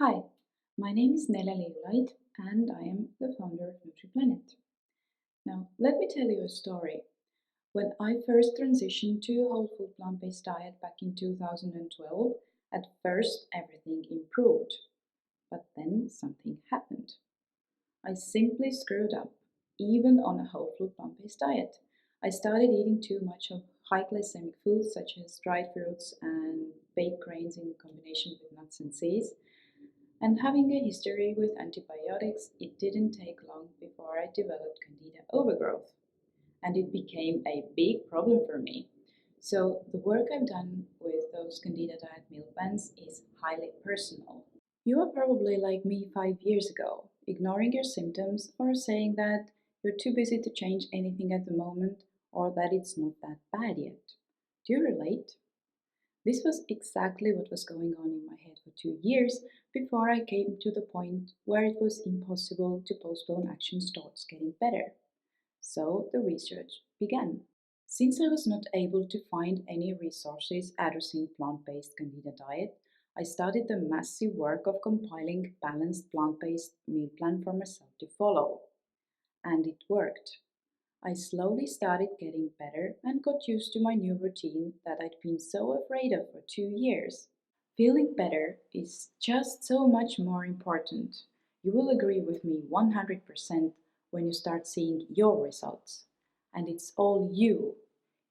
Hi, my name is 𝙤𝙤𝙚𝙙 and I am the founder of NutriPlanet. Now, let me tell you a story. When I first transitioned to a whole food plant-based diet back in 2012, at first everything improved. But then something happened. I simply screwed up, even on a whole food plant-based diet. I started eating too much of high glycemic foods such as dried fruits and baked grains in combination with nuts and seeds. And having a history with antibiotics, it didn't take long before I developed Candida overgrowth. And it became a big problem for me. So the work I've done with those Candida diet meal plans is highly personal. You are probably like me 5 years ago, ignoring your symptoms or saying that you're too busy to change anything at the moment or that it's not that bad yet. Do you relate? This was exactly what was going on in my head for 2 years before I came to the point where it was impossible to postpone action towards getting better. So the research began. Since I was not able to find any resources addressing plant-based Candida diet, I started the massive work of compiling a balanced plant-based meal plan for myself to follow. And it worked. I slowly started getting better and got used to my new routine that I'd been so afraid of for 2 years. Feeling better is just so much more important. You will agree with me 100% when you start seeing your results. And it's all you.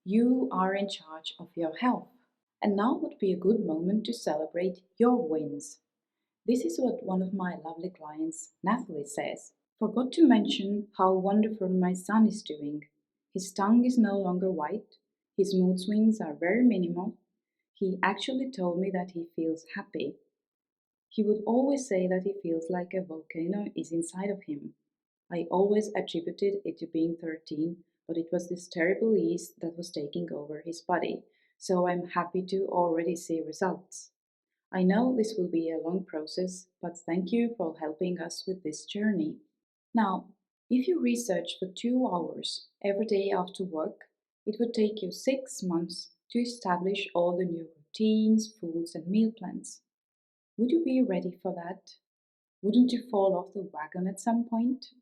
You are in charge of your health. And now would be a good moment to celebrate your wins. This is what one of my lovely clients, Nathalie, says. Forgot to mention how wonderful my son is doing. His tongue is no longer white, his mood swings are very minimal. He actually told me that he feels happy. He would always say that he feels like a volcano is inside of him. I always attributed it to being 13, but it was this terrible yeast that was taking over his body, so I'm happy to already see results. I know this will be a long process, but thank you for helping us with this journey. Now, if you research for 2 hours every day after work, it would take you 6 months to establish all the new routines, foods, and meal plans. Would you be ready for that? Wouldn't you fall off the wagon at some point?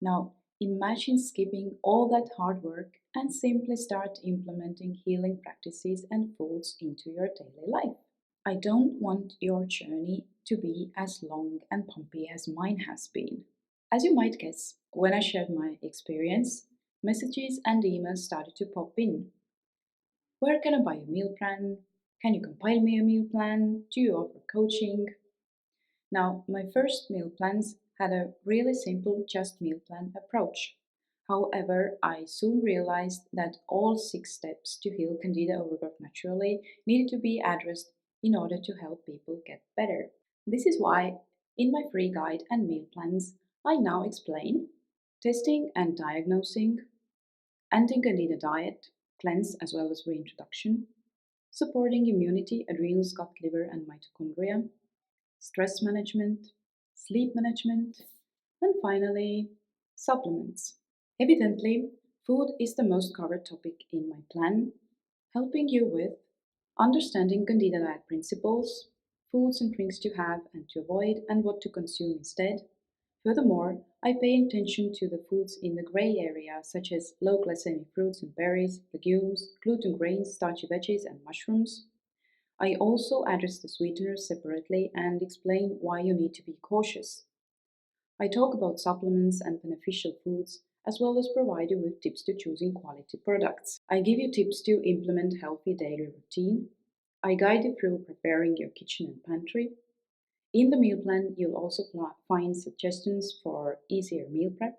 Now, imagine skipping all that hard work and simply start implementing healing practices and foods into your daily life. I don't want your journey to be as long and bumpy as mine has been. As you might guess, when I shared my experience, messages and emails started to pop in. Where can I buy a meal plan? Can you compile me a meal plan? Do you offer coaching? Now, my first meal plans had a really simple just meal plan approach. However, I soon realized that all 6 steps to heal Candida overgrowth naturally needed to be addressed in order to help people get better. This is why, in my free guide and meal plans, I now explain testing and diagnosing, Anti-Candida Diet, cleanse as well as reintroduction, supporting immunity, adrenals, gut, liver, and mitochondria, stress management, sleep management, and finally, supplements. Evidently, food is the most covered topic in my plan, helping you with understanding Candida diet principles, foods and drinks to have and to avoid, and what to consume instead. Furthermore, I pay attention to the foods in the gray area, such as low glycemic fruits and berries, legumes, gluten grains, starchy veggies, and mushrooms. I also address the sweeteners separately and explain why you need to be cautious. I talk about supplements and beneficial foods, as well as provide you with tips to choosing quality products. I give you tips to implement healthy daily routine. I guide you through preparing your kitchen and pantry. In the meal plan, you'll also find suggestions for easier meal prep.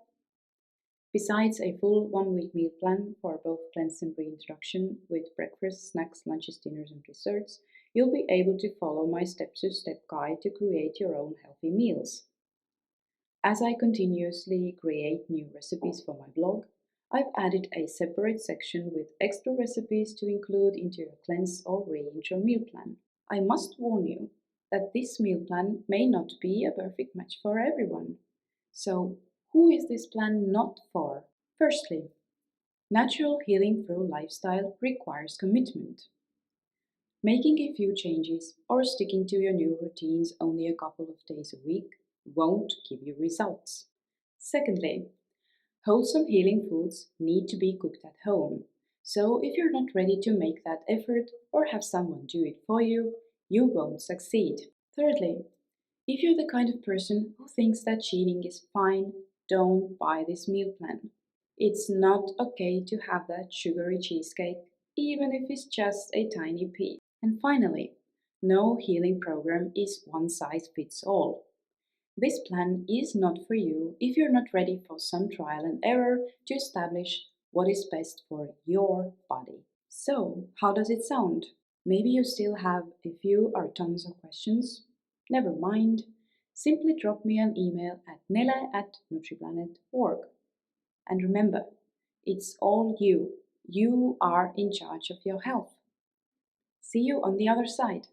Besides a full 1 week meal plan for both cleanse and reintroduction with breakfast, snacks, lunches, dinners, and desserts, you'll be able to follow my step-to-step guide to create your own healthy meals. As I continuously create new recipes for my blog, I've added a separate section with extra recipes to include into your cleanse or reintro meal plan. I must warn you that this meal plan may not be a perfect match for everyone. So, who is this plan not for? Firstly, natural healing through lifestyle requires commitment. Making a few changes or sticking to your new routines only a couple of days a week won't give you results. Secondly, wholesome healing foods need to be cooked at home. So if you're not ready to make that effort or have someone do it for you, you won't succeed. Thirdly, if you're the kind of person who thinks that cheating is fine, don't buy this meal plan. It's not okay to have that sugary cheesecake, even if it's just a tiny piece. And finally, no healing program is one size fits all. This plan is not for you if you're not ready for some trial and error to establish what is best for your body. So, how does it sound? Maybe you still have a few or tons of questions? Never mind. Simply drop me an email at nela@nutriplanet.org. And remember, it's all you. You are in charge of your health. See you on the other side.